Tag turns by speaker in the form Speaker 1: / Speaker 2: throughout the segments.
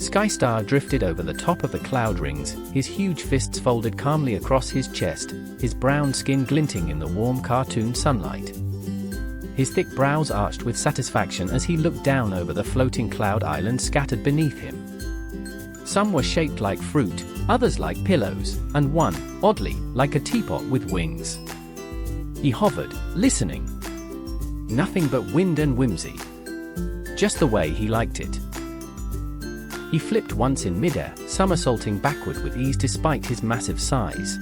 Speaker 1: Skystar drifted over the top of the cloud rings, his huge fists folded calmly across his chest, his brown skin glinting in the warm cartoon sunlight. His thick brows arched with satisfaction as he looked down over the floating cloud islands scattered beneath him. Some were shaped like fruit, others like pillows, and one, oddly, like a teapot with wings. He hovered, listening. Nothing but wind and whimsy. Just the way he liked it. He flipped once in midair, somersaulting backward with ease despite his massive size.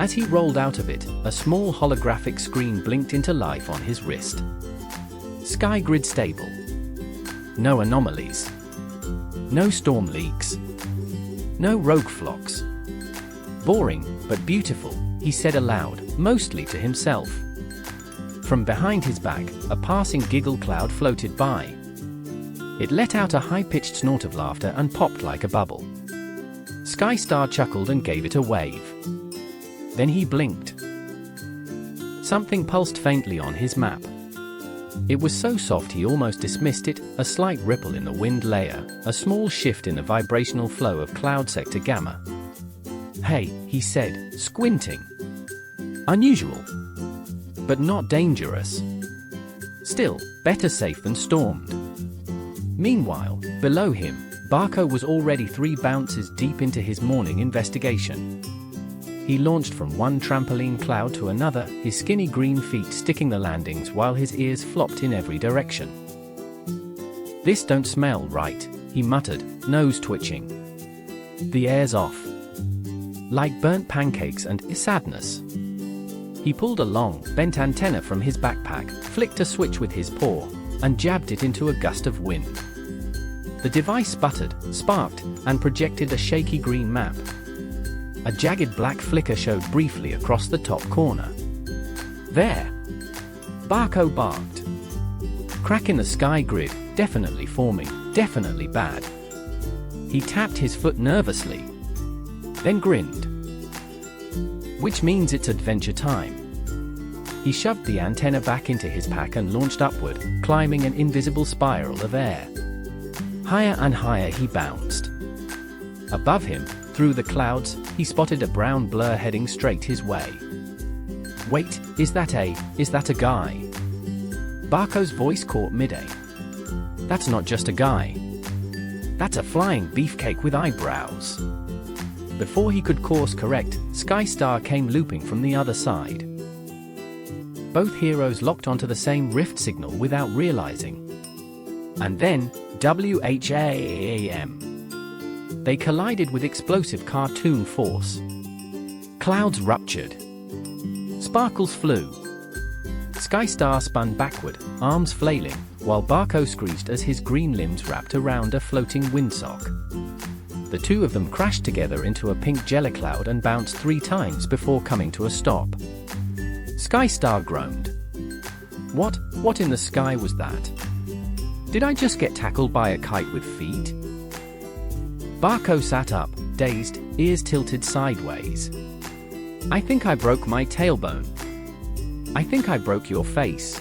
Speaker 1: As he rolled out of it, a small holographic screen blinked into life on his wrist. Sky grid stable. No anomalies. No storm leaks. No rogue flocks. Boring, but beautiful, he said aloud, mostly to himself. From behind his back, a passing Gigglecloud floated by. It let out a high-pitched snort of laughter and popped like a bubble. Skystar chuckled and gave it a wave. Then he blinked. Something pulsed faintly on his map. It was so soft he almost dismissed it, a slight ripple in the wind layer, a small shift in the vibrational flow of cloud sector gamma. "Hey," he said, squinting. "Unusual. But not dangerous. Still, better safe than stormed." Meanwhile, below him, Barko was already 3 bounces deep into his morning investigation. He launched from one trampoline cloud to another, his skinny green feet sticking the landings while his ears flopped in every direction. "This don't smell right," he muttered, nose twitching. "The air's off. Like burnt pancakes and sadness." He pulled a long, bent antenna from his backpack, flicked a switch with his paw, and jabbed it into a gust of wind. The device sputtered, sparked, and projected a shaky green map. A jagged black flicker showed briefly across the top corner. "There!" Barko barked. Crack in the sky grid, definitely forming, definitely bad. He tapped his foot nervously, then grinned. "Which means it's adventure time." He shoved the antenna back into his pack and launched upward, climbing an invisible spiral of air. Higher and higher he bounced. Above him, through the clouds, he spotted a brown blur heading straight his way. "Wait, is that a guy?" Barko's voice caught midair. "That's not just a guy. That's a flying beefcake with eyebrows." Before he could course correct, Skystar came looping from the other side. Both heroes locked onto the same rift signal without realizing. And then, WHAAM. They collided with explosive cartoon force. Clouds ruptured. Sparkles flew. Skystar spun backward, arms flailing, while Barko screeched as his green limbs wrapped around a floating windsock. The two of them crashed together into a pink Gigglecloud and bounced 3 times before coming to a stop. Skystar groaned. What in the sky was that? Did I just get tackled by a kite with feet?" Barko sat up, dazed, ears tilted sideways. "I think I broke my tailbone. I think I broke your face.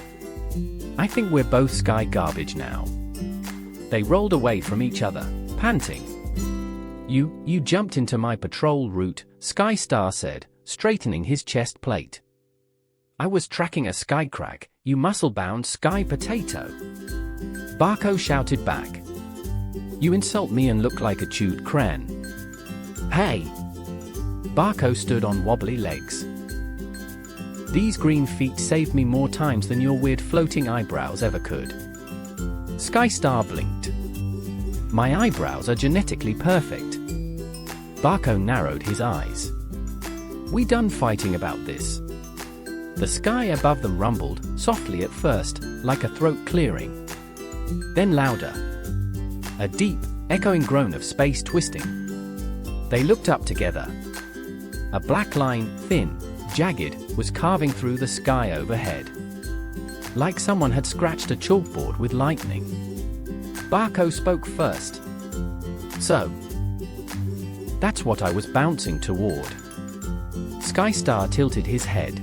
Speaker 1: I think we're both sky garbage now." They rolled away from each other, panting. You jumped into my patrol route," Skystar said, straightening his chest plate. "I was tracking a skycrack, you muscle-bound sky potato." Barko shouted back. "You insult me and look like a chewed crayon." "Hey!" Barko stood on wobbly legs. "These green feet saved me more times than your weird floating eyebrows ever could." Skystar blinked. "My eyebrows are genetically perfect." Barko narrowed his eyes. "We done fighting about this." The sky above them rumbled, softly at first, like a throat clearing. Then louder. A deep, echoing groan of space twisting. They looked up together. A black line, thin, jagged, was carving through the sky overhead. Like someone had scratched a chalkboard with lightning. Barko spoke first. "So, that's what I was bouncing toward." Skystar tilted his head.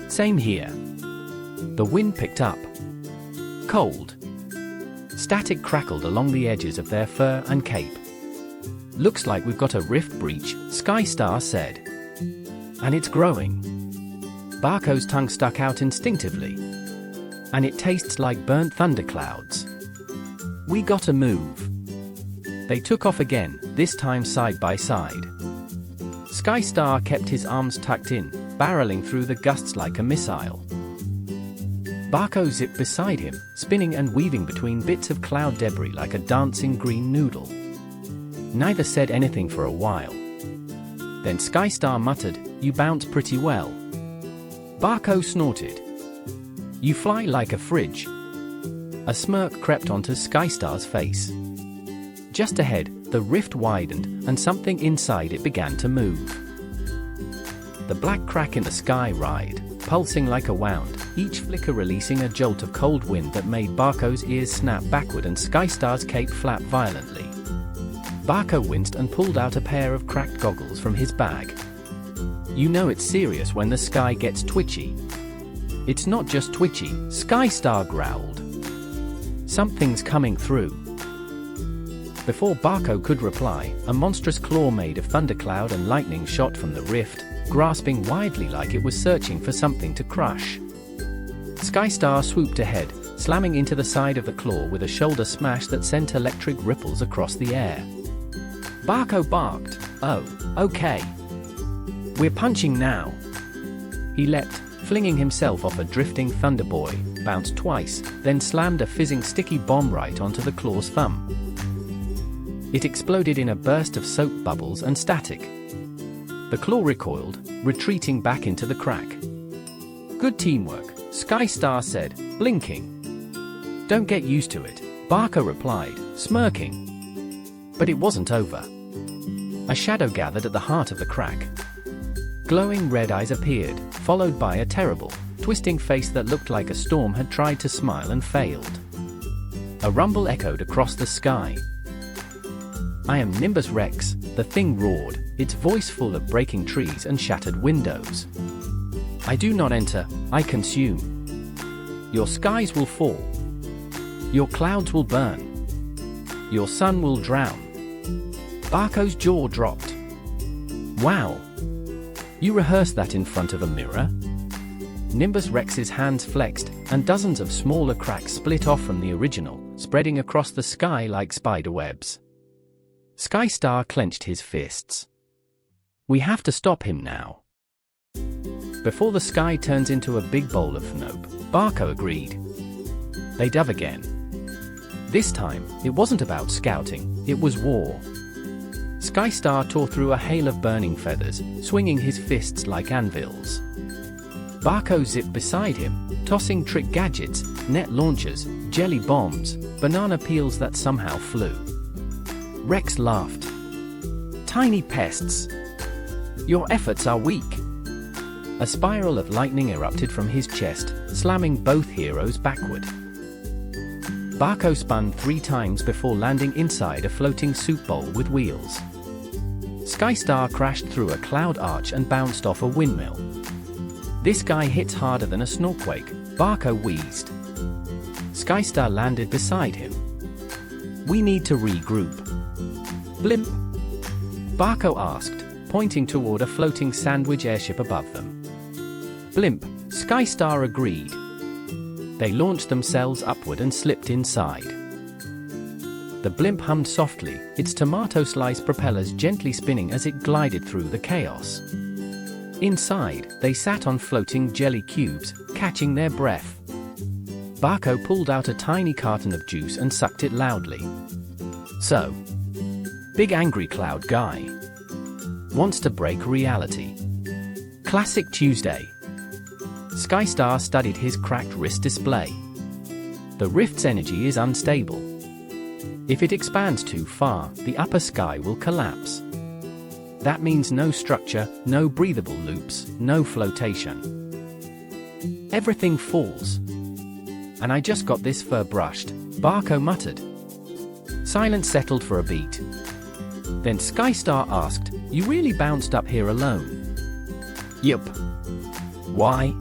Speaker 1: "Same here." The wind picked up. Cold. Static crackled along the edges of their fur and cape. "Looks like we've got a rift breach," Skystar said. "And it's growing." Barko's tongue stuck out instinctively. "And it tastes like burnt thunderclouds. We gotta move." They took off again, this time side by side. Skystar kept his arms tucked in, barreling through the gusts like a missile. Barko zipped beside him, spinning and weaving between bits of cloud debris like a dancing green noodle. Neither said anything for a while. Then Skystar muttered, "You bounce pretty well." Barko snorted. "You fly like a fridge." A smirk crept onto Skystar's face. Just ahead, the rift widened, and something inside it began to move. The black crack in the sky writhed, pulsing like a wound, each flicker releasing a jolt of cold wind that made Barko's ears snap backward and Skystar's cape flap violently. Barko winced and pulled out a pair of cracked goggles from his bag. "You know it's serious when the sky gets twitchy." "It's not just twitchy," Skystar growled. "Something's coming through." Before Barko could reply, a monstrous claw made of thundercloud and lightning shot from the rift, grasping widely like it was searching for something to crush. Skystar swooped ahead, slamming into the side of the claw with a shoulder smash that sent electric ripples across the air. Barko barked, "Oh, okay. We're punching now." He leapt, flinging himself off a drifting thunderboy, bounced twice, then slammed a fizzing sticky bomb right onto the claw's thumb. It exploded in a burst of soap bubbles and static. The claw recoiled, retreating back into the crack. "Good teamwork," Skystar said, blinking. "Don't get used to it," Barko replied, smirking. But it wasn't over. A shadow gathered at the heart of the crack. Glowing red eyes appeared, followed by a terrible, twisting face that looked like a storm had tried to smile and failed. A rumble echoed across the sky. "I am Nimbus Rex," the thing roared, its voice full of breaking trees and shattered windows. "I do not enter, I consume. Your skies will fall. Your clouds will burn. Your sun will drown." Barko's jaw dropped. "Wow! You rehearsed that in front of a mirror?" Nimbus Rex's hands flexed, and dozens of smaller cracks split off from the original, spreading across the sky like spiderwebs. Skystar clenched his fists. "We have to stop him now. Before the sky turns into a big bowl of nope," Barko agreed. They dove again. This time, it wasn't about scouting, it was war. Skystar tore through a hail of burning feathers, swinging his fists like anvils. Barko zipped beside him, tossing trick gadgets, net launchers, jelly bombs, banana peels that somehow flew. Rex laughed. "Tiny pests. Your efforts are weak." A spiral of lightning erupted from his chest, slamming both heroes backward. Barko spun 3 times before landing inside a floating soup bowl with wheels. Skystar crashed through a cloud arch and bounced off a windmill. "This guy hits harder than a snorquake," Barko wheezed. Skystar landed beside him. "We need to regroup." "Blimp?" Barko asked, pointing toward a floating sandwich airship above them. "Blimp," Skystar agreed. They launched themselves upward and slipped inside. The blimp hummed softly, its tomato slice propellers gently spinning as it glided through the chaos. Inside, they sat on floating jelly cubes, catching their breath. Barko pulled out a tiny carton of juice and sucked it loudly. "So, big angry cloud guy. Wants to break reality. Classic Tuesday." Skystar studied his cracked wrist display. "The rift's energy is unstable. If it expands too far, the upper sky will collapse. That means no structure, no breathable loops, no flotation. Everything falls. And I just got this fur brushed," Barko muttered. Silence settled for a beat. Then Skystar asked, "You really bounced up here alone?" "Yup." "Why?"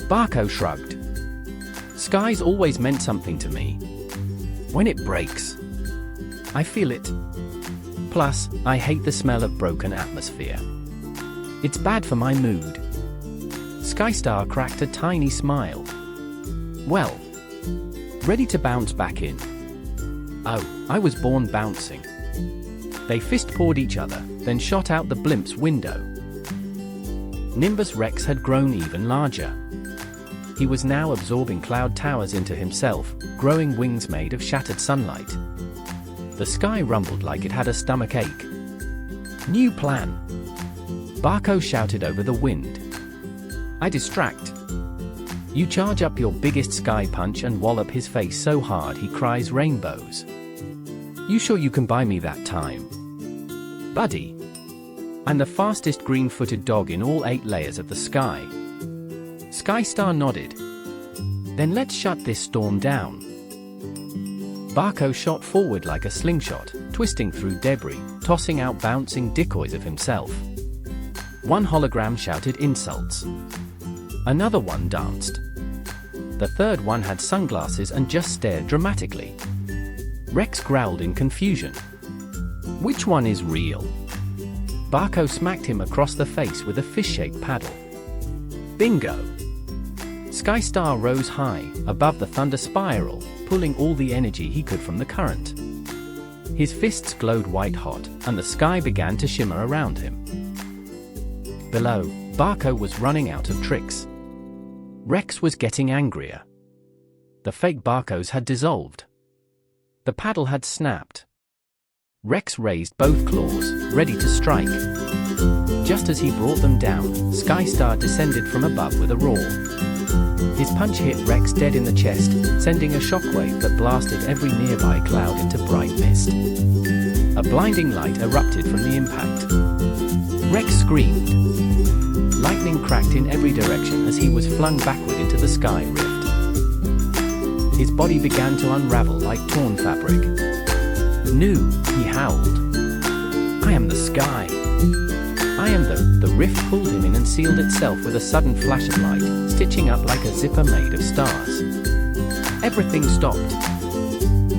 Speaker 1: Barko shrugged. "Skies always meant something to me. When it breaks, I feel it. Plus, I hate the smell of broken atmosphere. It's bad for my mood. Skystar cracked a tiny smile. Well, ready to bounce back in. Oh, I was born bouncing. They fist-pawed each other, then shot out the blimp's window. Nimbus Rex had grown even larger. He was now absorbing cloud towers into himself, growing wings made of shattered sunlight. The sky rumbled like it had a stomach ache. New plan. Barko shouted over the wind. I distract. You charge up your biggest sky punch and wallop his face so hard he cries rainbows. You sure you can buy me that time? Buddy. I'm the fastest green-footed dog in all 8 layers of the sky. Skystar nodded. Then let's shut this storm down. Barko shot forward like a slingshot, twisting through debris, tossing out bouncing decoys of himself. One hologram shouted insults. Another one danced. The third one had sunglasses and just stared dramatically. Rex growled in confusion. Which one is real? Barko smacked him across the face with a fish-shaped paddle. Bingo! Skystar rose high, above the thunder spiral, pulling all the energy he could from the current. His fists glowed white-hot, and the sky began to shimmer around him. Below, Barko was running out of tricks. Rex was getting angrier. The fake Barkos had dissolved. The paddle had snapped. Rex raised both claws, ready to strike. Just as he brought them down, Skystar descended from above with a roar. His punch hit Rex dead in the chest, sending a shockwave that blasted every nearby cloud into bright mist. A blinding light erupted from the impact. Rex screamed. Lightning cracked in every direction as he was flung backward into the sky rift. His body began to unravel like torn fabric. "Nu," he howled. "I am the sky. I am the rift pulled him in and sealed itself with a sudden flash of light, stitching up like a zipper made of stars. Everything stopped.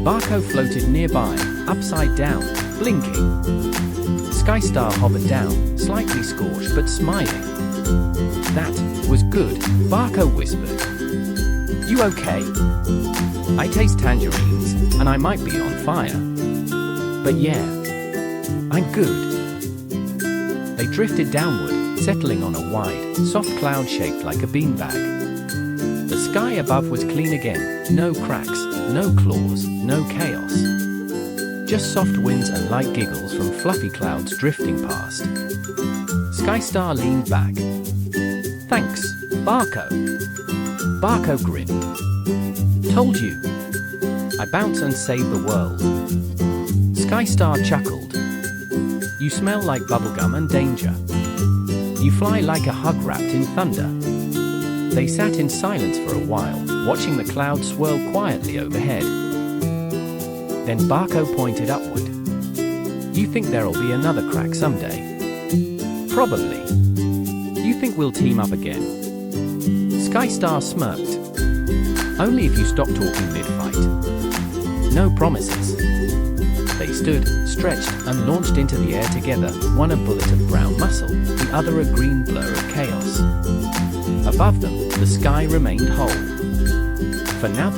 Speaker 1: Barko floated nearby, upside down, blinking. Skystar hovered down, slightly scorched but smiling. "That was good," Barko whispered. "You okay? I taste tangerines, and I might be on fire. But yeah, I'm good." They drifted downward, settling on a wide, soft cloud shaped like a beanbag. The sky above was clean again, no cracks, no claws, no chaos. Just soft winds and light giggles from fluffy clouds drifting past. Skystar leaned back. "Thanks, Barko." Barko grinned. "Told you. I bounce and save the world." Skystar chuckled. "You smell like bubblegum and danger. You fly like a hug wrapped in thunder." They sat in silence for a while, watching the clouds swirl quietly overhead. Then Barko pointed upward. "You think there'll be another crack someday?" "Probably. You think we'll team up again?" Skystar smirked. "Only if you stop talking mid-fight." "No promises." They stood, stretched, and launched into the air together, one a bullet of brown muscle, the other a green blur of chaos. Above them, the sky remained whole. For now.